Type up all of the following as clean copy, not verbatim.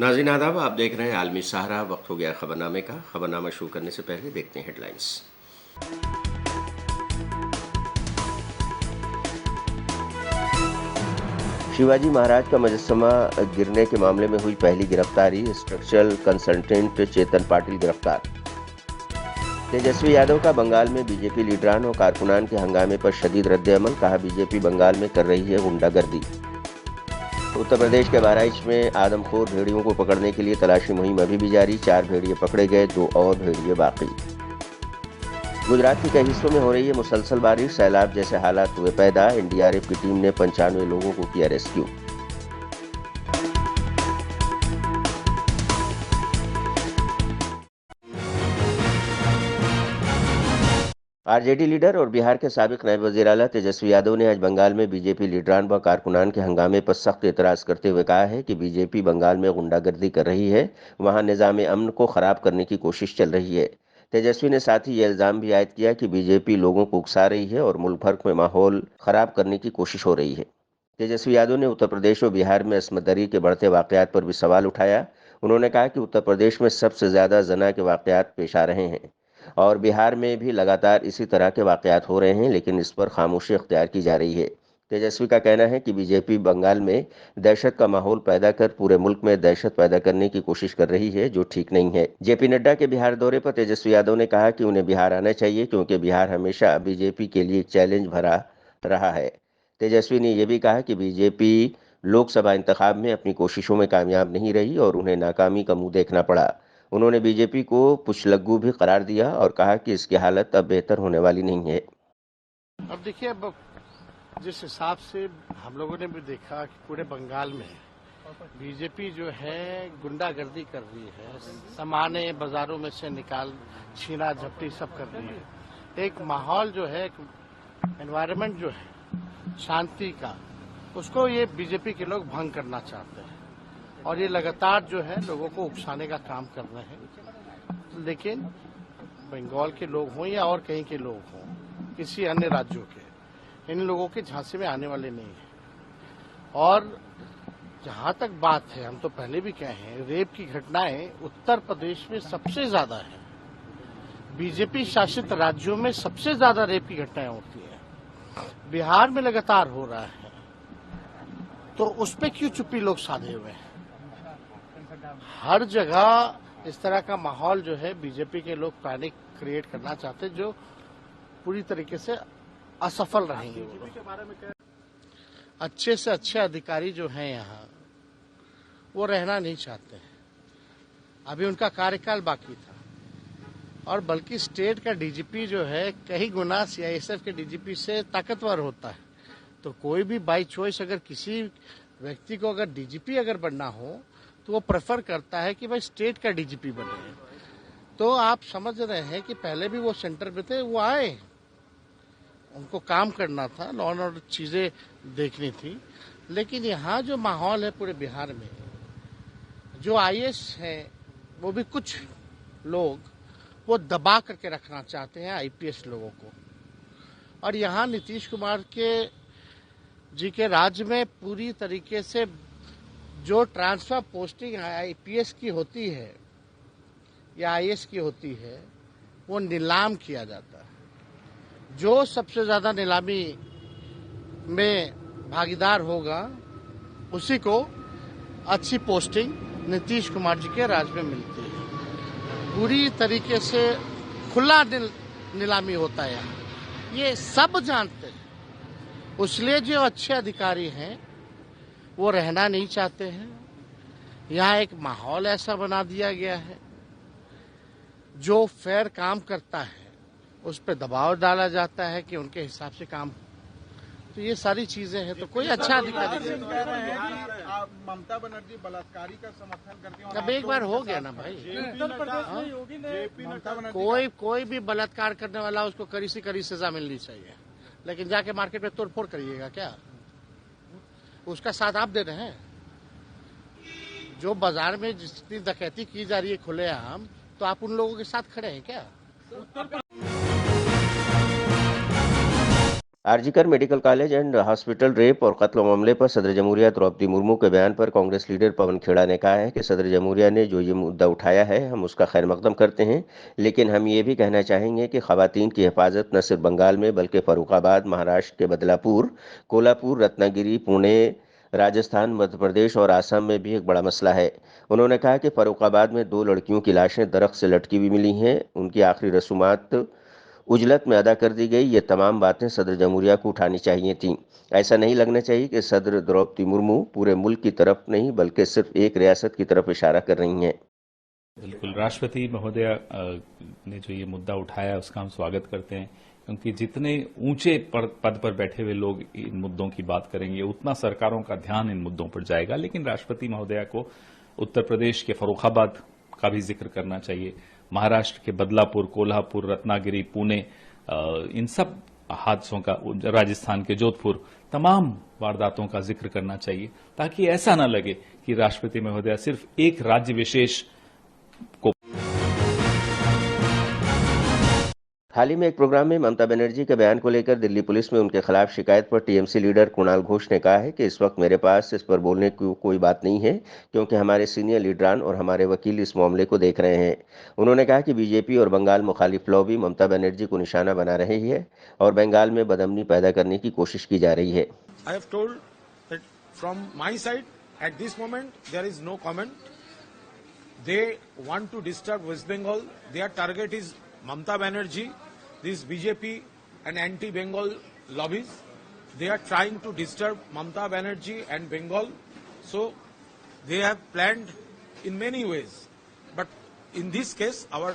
नाज़रीन आदाब, आप देख रहे हैं आलमी सहारा। वक्त हो गया खबरनामे का। खबरनामा शुरू करने से पहले देखते हैं हेडलाइंस। शिवाजी महाराज का मुजस्समा गिरने के मामले में हुई पहली गिरफ्तारी। स्ट्रक्चरल कंसल्टेंट चेतन पाटिल गिरफ्तार। तेजस्वी यादव का बंगाल में बीजेपी लीडरान और कारकुनान के हंगामे पर शदीद रद्द-ए-अमल। कहा, बीजेपी बंगाल में कर रही है गुंडागर्दी। उत्तर प्रदेश के बहराइच में आदमखोर भेड़ियों को पकड़ने के लिए तलाशी मुहिम अभी भी जारी। 4 भेड़िए पकड़े गए, 2 और भेड़िए बाकी। गुजरात के कई हिस्सों में हो रही है मुसलसल बारिश। सैलाब जैसे हालात हुए पैदा। एनडीआरएफ की टीम ने 95 लोगों को किया रेस्क्यू। आरजेडी लीडर और बिहार के साबिक नायब वजीर आला तेजस्वी यादव ने आज बंगाल में बीजेपी लीडरान व कारकुनान के हंगामे पर सख्त एतराज करते हुए कहा है कि बीजेपी बंगाल में गुंडागर्दी कर रही है, वहां निजाम अमन को खराब करने की कोशिश चल रही है। तेजस्वी ने साथ ही यह इल्जाम भी आयद किया कि बीजेपी लोगों को उकसा रही है और मुल्क भर में माहौल खराब करने की कोशिश हो रही है। तेजस्वी यादव ने उत्तर प्रदेश और बिहार में अस्मत दरी के बढ़ते वाकयात पर भी सवाल उठाया। उन्होंने कहा कि उत्तर प्रदेश में सबसे ज्यादा जना के वाकयात पेश आ रहे हैं और बिहार में भी लगातार इसी तरह के वाकयात हो रहे हैं, लेकिन इस पर खामोशी अख्तियार की जा रही है। तेजस्वी का कहना है कि बीजेपी बंगाल में दहशत का माहौल पैदा कर पूरे मुल्क में दहशत पैदा करने की कोशिश कर रही है, जो ठीक नहीं है। जेपी नड्डा के बिहार दौरे पर तेजस्वी यादव ने कहा कि उन्हें बिहार आना चाहिए, क्योंकि बिहार हमेशा बीजेपी के लिए चैलेंज भरा रहा है। तेजस्वी ने यह भी कहा कि बीजेपी लोकसभा इंतखाब में अपनी कोशिशों में कामयाब नहीं रही और उन्हें नाकामी का मुंह देखना पड़ा। उन्होंने बीजेपी को पुछलग्गू भी करार दिया और कहा कि इसकी हालत अब बेहतर होने वाली नहीं है। अब देखिए, अब जिस हिसाब से हम लोगों ने भी देखा कि पूरे बंगाल में बीजेपी जो है गुंडागर्दी कर रही है, सामाने बाजारों में से निकाल छीना झपटी सब कर रही है। एक माहौल जो है, एक एनवायरनमेंट जो है शांति का, उसको ये बीजेपी के लोग भंग करना चाहते हैं और ये लगातार जो है लोगों को उकसाने का काम कर रहे हैं। लेकिन बंगाल के लोग हों या और कहीं के लोग हों, किसी अन्य राज्यों के, इन लोगों के झांसे में आने वाले नहीं है। और जहां तक बात है, हम तो पहले भी कहे हैं, रेप की घटनाएं उत्तर प्रदेश में सबसे ज्यादा है। बीजेपी शासित राज्यों में सबसे ज्यादा रेप की घटनाएं होती है। बिहार में लगातार हो रहा है, तो उस पर क्यों चुप्पी लोग साधे हुए हैं? हर जगह इस तरह का माहौल जो है बीजेपी के लोग पैनिक क्रिएट करना चाहते, जो पूरी तरीके से असफल रहेंगे। अच्छे से अच्छे अधिकारी जो हैं यहाँ, वो रहना नहीं चाहते हैं। अभी उनका कार्यकाल बाकी था और बल्कि स्टेट का डीजीपी जो है कई गुना सीआईएसएफ के डीजीपी से ताकतवर होता है। तो कोई भी बाई चॉइस अगर किसी व्यक्ति को अगर डीजीपी अगर बनना हो, तो वो प्रेफर करता है कि भाई स्टेट का डीजीपी बने। तो आप समझ रहे हैं कि पहले भी वो सेंटर पे थे, वो आए, उनको काम करना था, लॉ एंड ऑर्डर चीजें देखनी थी। लेकिन यहाँ जो माहौल है पूरे बिहार में, जो आईएएस है, वो भी कुछ लोग वो दबा करके रखना चाहते हैं आईपीएस लोगों को। और यहाँ नीतीश कुमार जी के राज्य में पूरी तरीके से जो ट्रांसफर पोस्टिंग आईपीएस की होती है या आईएएस की होती है, वो नीलाम किया जाता है। जो सबसे ज्यादा नीलामी में भागीदार होगा, उसी को अच्छी पोस्टिंग नीतीश कुमार जी के राज्य में मिलती है। पूरी तरीके से खुला नीलामी होता है यहाँ, ये सब जानते हैं। इसलिए जो अच्छे अधिकारी हैं वो रहना नहीं चाहते हैं। यहाँ एक माहौल ऐसा बना दिया गया है, जो फेयर काम करता है उस पर दबाव डाला जाता है कि उनके हिसाब से काम। तो ये सारी चीजें हैं, तो कोई अच्छा अधिकारी नहीं। ममता बनर्जी बलात्कारी का समर्थन करके अब एक बार हो गया ना भाई, कोई भी बलात्कार करने वाला, उसको कड़ी से कड़ी सजा मिलनी चाहिए। लेकिन जाके मार्केट में तोड़फोड़ करिएगा क्या? उसका साथ आप दे रहे हैं? जो बाजार में जितनी डकैती की जा रही है खुलेआम, तो आप उन लोगों के साथ खड़े हैं क्या? RG Kar medical college and hospital rape और कत्ल मामले पर सदर जमहूरिया द्रौपदी मुर्मू के बयान पर कांग्रेस लीडर पवन खेड़ा ने कहा है कि सदर जमहूरिया ने जो ये मुद्दा उठाया है हम उसका खैर मकदम करते हैं, लेकिन हम ये भी कहना चाहेंगे कि खवातीन की हिफाजत न सिर्फ बंगाल में बल्कि फर्रुखाबाद, महाराष्ट्र के बदलापुर, कोल्हापुर, रत्नागिरी, पुणे, राजस्थान, मध्य प्रदेश और आसाम में भी एक बड़ा मसला है। उन्होंने कहा कि फर्रुखाबाद में 2 लड़कियों की लाशें दरख्त से लटकी हुई मिली हैं, उनकी आखिरी रसूमात उजलत में अदा कर दी गई। ये तमाम बातें सदर जमहूरिया को उठानी चाहिए थीं। ऐसा नहीं लगना चाहिए कि सदर द्रौपदी मुर्मू पूरे मुल्क की तरफ नहीं बल्कि सिर्फ एक रियासत की तरफ इशारा कर रही हैं। बिल्कुल, राष्ट्रपति महोदय ने जो ये मुद्दा उठाया उसका हम स्वागत करते हैं, क्योंकि जितने ऊंचे पद पर बैठे हुए लोग इन मुद्दों की बात करेंगे उतना सरकारों का ध्यान इन मुद्दों पर जाएगा। लेकिन राष्ट्रपति महोदया को उत्तर प्रदेश के फर्रुखाबाद का भी जिक्र करना चाहिए, महाराष्ट्र के बदलापुर, कोल्हापुर, रत्नागिरी, पुणे, इन सब हादसों का, राजस्थान के जोधपुर, तमाम वारदातों का जिक्र करना चाहिए, ताकि ऐसा न लगे कि राष्ट्रपति महोदया सिर्फ एक राज्य विशेष को। हाल ही में एक प्रोग्राम में ममता बनर्जी के बयान को लेकर दिल्ली पुलिस में उनके खिलाफ शिकायत पर टीएमसी लीडर कुणाल घोष ने कहा है कि इस वक्त मेरे पास इस पर बोलने की कोई बात नहीं है, क्योंकि हमारे सीनियर लीडरान और हमारे वकील इस मामले को देख रहे हैं। उन्होंने कहा कि बीजेपी और बंगाल मुखालिफ लॉबी ममता बनर्जी को निशाना बना रही है और बंगाल में बदअमनी पैदा करने की कोशिश की जा रही है। I have told that from my side, at this moment, there is no comment. They want to disturb West Bengal. Their target is Mamata Banerjee, this BJP and anti-Bengal lobbies. They are trying to disturb Mamata Banerjee and Bengal. So they have planned in many ways. But in this case, our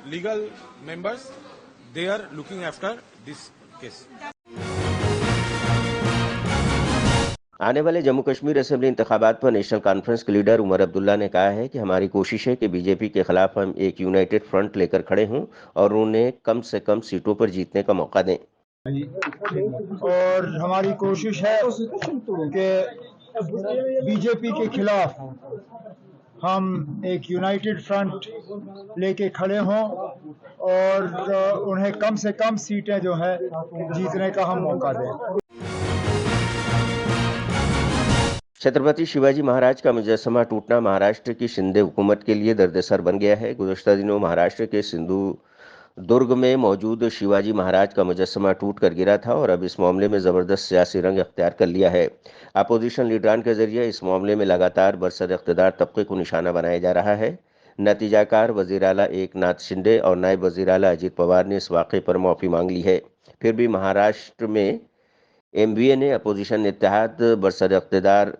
legal members, they are looking after this case. आने वाले Jammu Kashmir assembly इंतखाबात पर national conference के leader Omar Abdullah ने कहा है कि हमारी कोशिश है कि बीजेपी के खिलाफ हम एक यूनाइटेड फ्रंट लेकर खड़े हों और उन्हें कम से कम सीटों पर जीतने का मौका दें। और हमारी कोशिश है कि बीजेपी के खिलाफ हम एक यूनाइटेड फ्रंट लेके खड़े हों और उन्हें कम से कम सीटें जो है जीतने का हम मौका दें। छत्रपति शिवाजी महाराज का मुजस्समा टूटना महाराष्ट्र की शिंदे हुकूमत के लिए दर्दसर बन गया है। गुज़श्ता दिनों महाराष्ट्र के सिंधुदुर्ग में मौजूद शिवाजी महाराज का मुजस्समा टूट कर गिरा था और अब इस मामले में ज़बरदस्त सियासी रंग अख्तियार कर लिया है। अपोजिशन लीडरान के जरिए इस मामले में लगातार बरसर इक़्तिदार तबके को निशाना बनाया जा रहा है। नतीजाकार वज़ीर आला एकनाथ शिंदे और नायब वज़ीर आला अजित पवार ने इस वाक़े पर माफ़ी मांग ली है। फिर भी महाराष्ट्र में एमवीए ने अपोजिशन इत्तेहाद बरसर इक़्तिदार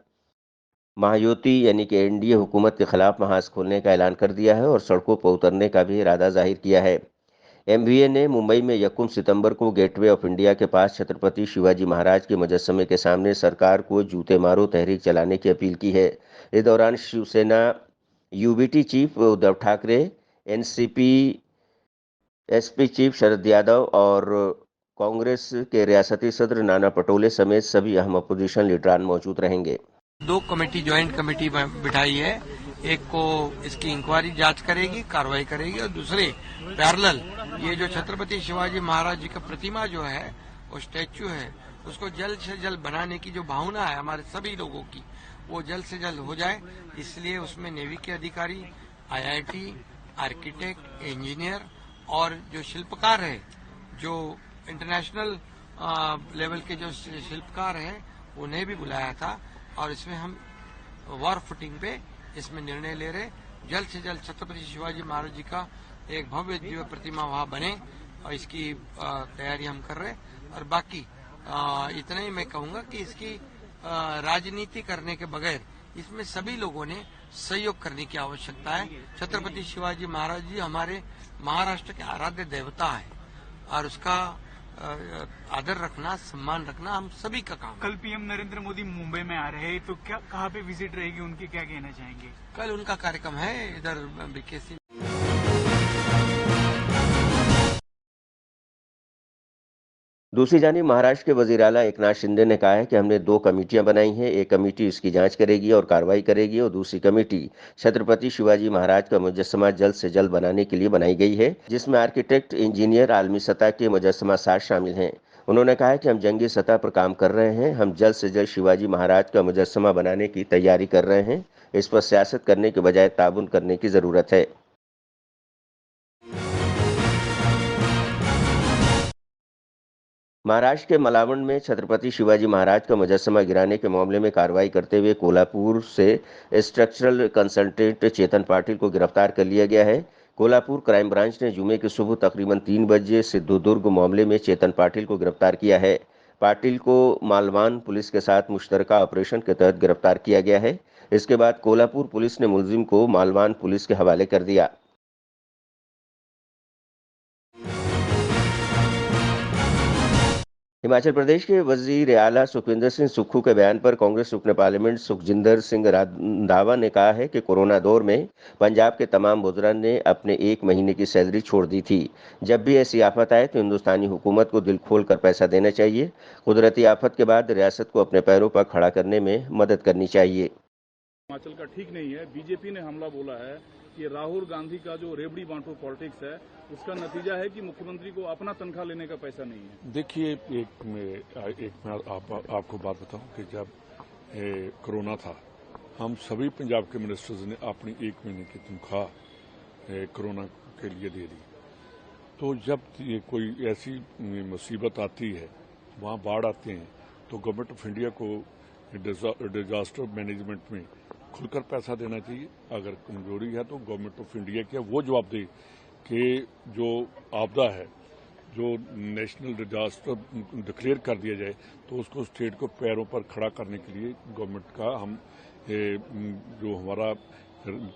महायुति यानी कि एनडीए हुकूमत के खिलाफ महाज खोलने का ऐलान कर दिया है और सड़कों पर उतरने का भी इरादा जाहिर किया है। एमवीए ने मुंबई में 1 सितंबर को गेटवे ऑफ इंडिया के पास छत्रपति शिवाजी महाराज के मुजस्समे के सामने सरकार को जूते मारो तहरीक चलाने की अपील की है। इस दौरान Shivsena UBT chief Uddhav Thackeray, NCP SP chief Sharad Yadav और कांग्रेस के रियासती सदर नाना पटोले समेत सभी अहम अपोजिशन लीडरान मौजूद रहेंगे। 2 कमेटी ज्वाइंट कमेटी बिठाई है, एक को इसकी इंक्वायरी जांच करेगी, कार्रवाई करेगी और दूसरे पैरेलल ये जो छत्रपति शिवाजी महाराज जी का प्रतिमा जो है वो स्टैच्यू है उसको जल्द से जल्द बनाने की जो भावना है हमारे सभी लोगों की वो जल्द से जल्द हो जाए। इसलिए उसमें नेवी के अधिकारी, आईआईटी, आर्किटेक्ट, इंजीनियर और जो शिल्पकार है, जो इंटरनेशनल लेवल के जो शिल्पकार हैं उन्हें भी बुलाया था और इसमें हम वॉर फुटिंग पे इसमें निर्णय ले रहे। जल्द से जल्द छत्रपति शिवाजी महाराज जी का एक भव्य दिव्य प्रतिमा वहां बने और इसकी तैयारी हम कर रहे हैं। और बाकी इतना ही मैं कहूंगा कि इसकी राजनीति करने के बगैर इसमें सभी लोगों ने सहयोग करने की आवश्यकता है। छत्रपति शिवाजी महाराज जी हमारे महाराष्ट्र के आराध्य देवता है और उसका आदर रखना, सम्मान रखना हम सभी का काम। कल पीएम नरेंद्र मोदी मुंबई में आ रहे हैं, तो क्या कहाँ पे विजिट रहेगी उनकी, क्या कहना चाहेंगे? कल उनका कार्यक्रम है इधर बीकेसी। दूसरी जानिब महाराष्ट्र के वजीर आला एकनाथ शिंदे ने कहा है कि हमने 2 कमेटियां बनाई हैं। एक कमेटी इसकी जांच करेगी और कार्रवाई करेगी और दूसरी कमेटी छत्रपति शिवाजी महाराज का मुजस्समा जल्द से जल्द बनाने के लिए बनाई गई है, जिसमें आर्किटेक्ट, इंजीनियर, आलमी सतह के मुजस्समा साज शामिल हैं। उन्होंने कहा कि हम जंगी सतह पर काम कर रहे हैं, हम जल्द से जल्द शिवाजी महाराज का मुजस्समा बनाने की तैयारी कर रहे हैं। इस पर सियासत करने के बजाय ताउन करने की जरूरत है। महाराष्ट्र के मलावण में छत्रपति शिवाजी महाराज का मुजस्समा गिराने के मामले में कार्रवाई करते हुए कोल्हापुर से स्ट्रक्चरल कंसल्टेंट चेतन पाटिल को गिरफ्तार कर लिया गया है। कोल्हापुर क्राइम ब्रांच ने जुमे की सुबह तकरीबन 3 बजे सिद्धुदुर्ग मामले में चेतन पाटिल को गिरफ्तार किया है। पाटिल को मालवान पुलिस के साथ मुश्तरका ऑपरेशन के तहत गिरफ्तार किया गया है। इसके बाद कोल्हापुर पुलिस ने मुलजिम को मालवान पुलिस के हवाले कर दिया। हिमाचल प्रदेश के वजीर आला सुखविंदर सिंह सुक्खू के बयान पर कांग्रेस रुकन पार्लियामेंट सुखजिंदर सिंह रंधावा ने कहा है कि कोरोना दौर में पंजाब के तमाम बुजुर्ग ने अपने 1 महीने की सैलरी छोड़ दी थी। जब भी ऐसी आफत आए तो हिंदुस्तानी हुकूमत को दिल खोल कर पैसा देना चाहिए। कुदरती आफत के बाद रियासत को अपने पैरों पर खड़ा करने में मदद करनी चाहिए। हिमाचल का ठीक नहीं है। बीजेपी ने हमला बोला है कि राहुल गांधी का जो रेबड़ी बांटो पॉलिटिक्स है उसका नतीजा है कि मुख्यमंत्री को अपना तनख्वाह लेने का पैसा नहीं है। देखिए, एक मैं आपको बात बताऊं कि जब कोरोना था, हम सभी पंजाब के मिनिस्टर्स ने अपनी 1 महीने की तनख्वाह कोरोना के लिए दे दी। तो जब ये कोई ऐसी मुसीबत आती है, वहां बाढ़ आते हैं, तो गवर्नमेंट ऑफ इंडिया को डिजास्टर मैनेजमेंट में खुलकर पैसा देना चाहिए। अगर कमजोरी है तो गवर्नमेंट ऑफ इंडिया की वो जवाब दे कि जो आपदा है, जो नेशनल डिजास्टर डिक्लेयर कर दिया जाए, तो उसको स्टेट को पैरों पर खड़ा करने के लिए गवर्नमेंट का हम जो हमारा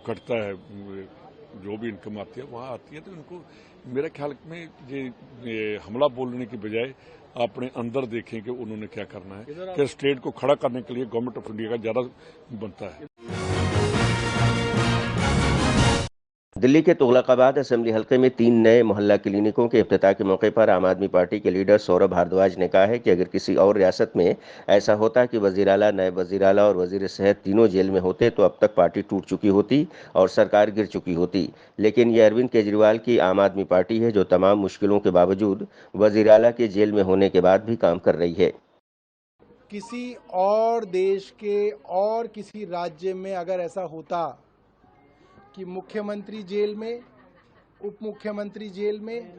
कटता है, जो भी इनकम आती है वहाँ आती है। तो इनको मेरे ख्याल में ये हमला बोलने की बजाय अपने अंदर देखें कि उन्होंने क्या करना है, कि स्टेट को खड़ा करने के लिए गवर्नमेंट ऑफ इंडिया का ज्यादा बनता है। दिल्ली के तुगलकाबाद असेंबली हल्के में 3 नए मोहल्ला क्लिनिकों के इफ्तिताह के मौके पर आम आदमी पार्टी के लीडर सौरभ भारद्वाज ने कहा है कि अगर किसी और रियासत में ऐसा होता कि वजीर आला, नायब वजीर आला और वजीर सेहत तीनों जेल में होते तो अब तक पार्टी टूट चुकी होती और सरकार गिर चुकी होती। लेकिन ये अरविंद केजरीवाल की आम आदमी पार्टी है जो तमाम मुश्किलों के बावजूद वजीर आला के जेल में होने के बाद भी काम कर रही है। किसी और देश के और किसी राज्य में अगर ऐसा होता कि मुख्यमंत्री जेल में, उप मुख्यमंत्री जेल में,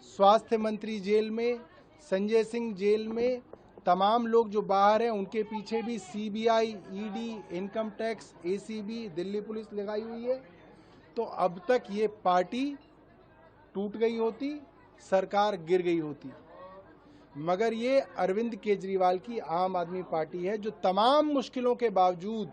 स्वास्थ्य मंत्री जेल में, संजय सिंह जेल में, तमाम लोग जो बाहर हैं उनके पीछे भी CBI, ED, income tax, ACB, Delhi police लगाई हुई है, तो अब तक ये पार्टी टूट गई होती, सरकार गिर गई होती। मगर ये अरविंद केजरीवाल की आम आदमी पार्टी है जो तमाम मुश्किलों के बावजूद,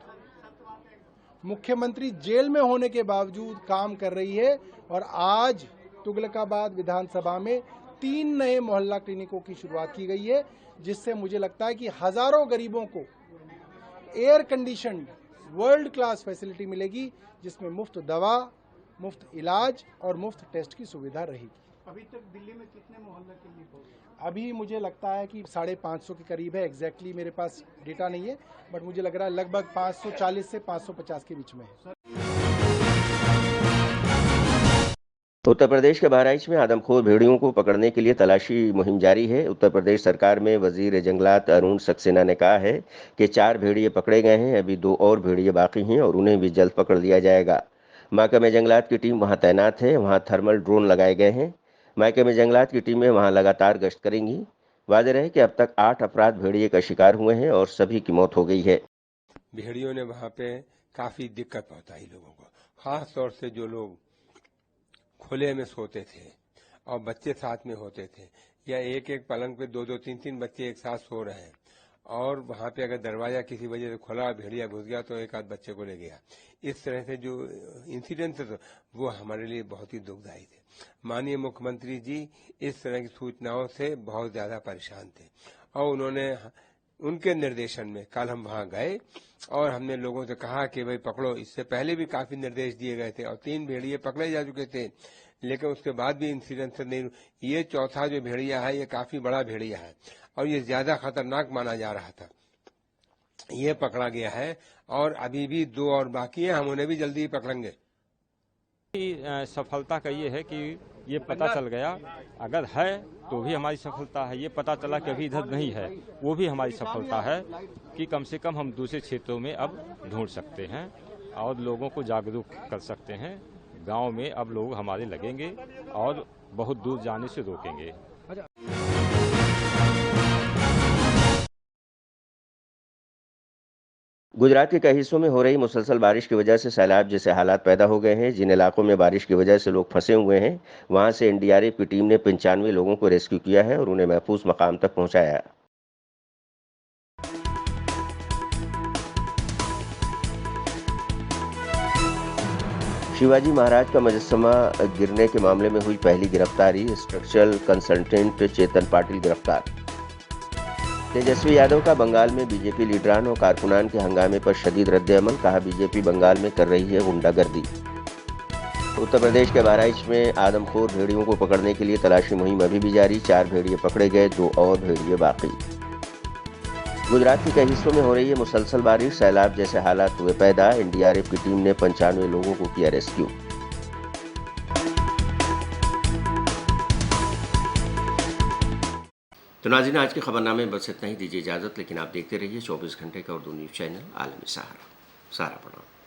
मुख्यमंत्री जेल में होने के बावजूद काम कर रही है। और आज तुगलकाबाद विधानसभा में 3 नए मोहल्ला क्लिनिकों की शुरुआत की गई है, जिससे मुझे लगता है कि हजारों गरीबों को air conditioned world class facility मिलेगी, जिसमें मुफ्त दवा, मुफ्त इलाज और मुफ्त टेस्ट की सुविधा रहेगी। अभी तक दिल्ली में कितने मोहल्ला क्लिनिक हो गए? अभी मुझे लगता है कि 550 के करीब है। एग्जैक्टली मेरे पास डेटा नहीं है, बट मुझे लग रहा है लगभग 540 से 550 के बीच में है। उत्तर प्रदेश के बहराइच में आदमखोर भेड़ियों को पकड़ने के लिए तलाशी मुहिम जारी है। उत्तर प्रदेश सरकार में वजीर जंगलात अरुण सक्सेना ने कहा है कि 4 भेड़िए पकड़े गए हैं, अभी 2 और भेड़िए बाकी हैं और उन्हें भी जल्द पकड़ लिया जाएगा। महकमा जंगलात की टीम वहां तैनात है, वहां थर्मल ड्रोन लगाए गए हैं। महकमा जंगलात की टीमें वहां लगातार गश्त करेंगी। वाज़ेह है कि अब तक 8 अफराद भेड़िए का शिकार हुए हैं और सभी की मौत हो गई है। भेड़ियों ने वहां पे काफी दिक्कत पहुंचाई लोगों को, खास तौर से जो लोग खुले में सोते थे और बच्चे साथ में होते थे, या एक एक पलंग पे 2-2, 3-3 बच्चे एक साथ सो रहे हैं, और वहां पे अगर दरवाजा किसी वजह से खुला, भेड़िया घुस गया तो एक आध बच्चे को ले गया। इस तरह से जो इंसिडेंट थे वो हमारे लिए बहुत ही दुखदायी थे। माननीय मुख्यमंत्री जी इस तरह की सूचनाओं से बहुत ज्यादा परेशान थे और उन्होंने उनके निर्देशन में कल हम वहां गए और हमने लोगों से कहा कि भाई पकड़ो। इससे पहले भी काफी निर्देश दिए गए थे और 3 भेड़िए पकड़े जा चुके थे, लेकिन उसके बाद भी इंसिडेंट नहीं। ये चौथा जो भेड़िया है ये काफी बड़ा भेड़िया है और ये ज्यादा खतरनाक माना जा रहा था। ये पकड़ा गया है और अभी भी 2 और बाकी है, हम उन्हें भी जल्दी ही पकड़ेंगे। सफलता का ये है कि ये पता चल गया, अगर है तो भी हमारी सफलता है। ये पता चला कि अभी इधर नहीं है, वो भी हमारी सफलता है कि कम से कम हम दूसरे क्षेत्रों में अब ढूंढ सकते हैं और लोगों को जागरूक कर सकते हैं। गांव में अब लोग हमारे लगेंगे और बहुत दूर जाने से रोकेंगे। गुजरात के कई हिस्सों में हो रही मुसलसल बारिश की वजह से सैलाब जैसे हालात पैदा हो गए हैं। जिन इलाकों में बारिश की वजह से लोग फंसे हुए हैं, वहां से एनडीआरएफ की टीम ने 95 लोगों को रेस्क्यू किया है और उन्हें महफूज मकाम तक पहुंचाया। शिवाजी महाराज का मुजस्समा गिरने के मामले में हुई पहली गिरफ्तारी, स्ट्रक्चरल कंसल्टेंट चेतन पाटिल गिरफ्तार। तेजस्वी यादव का बंगाल में बीजेपी लीडरान और कारकुनान के हंगामे पर शदीद रद्द-ए-अमल, कहा बीजेपी बंगाल में कर रही है गुंडागर्दी। उत्तर प्रदेश के बहराइच में आदमखोर भेड़ियों को पकड़ने के लिए तलाशी मुहिम अभी भी जारी, 4 भेड़िए पकड़े गए, 2 और भेड़िए बाकी। गुजरात के कई हिस्सों में हो रही है मुसलसल बारिश, सैलाब जैसे हालात हुए पैदा, एनडीआरएफ की टीम ने 95 लोगों को किया रेस्क्यू। तो नाज़रीन, आज के खबरनामे में बस इतना ही। दीजिए इजाजत, लेकिन आप देखते रहिए 24 घंटे का उर्दू न्यूज़ चैनल आलमी सहारा। सहारा प्रणाम।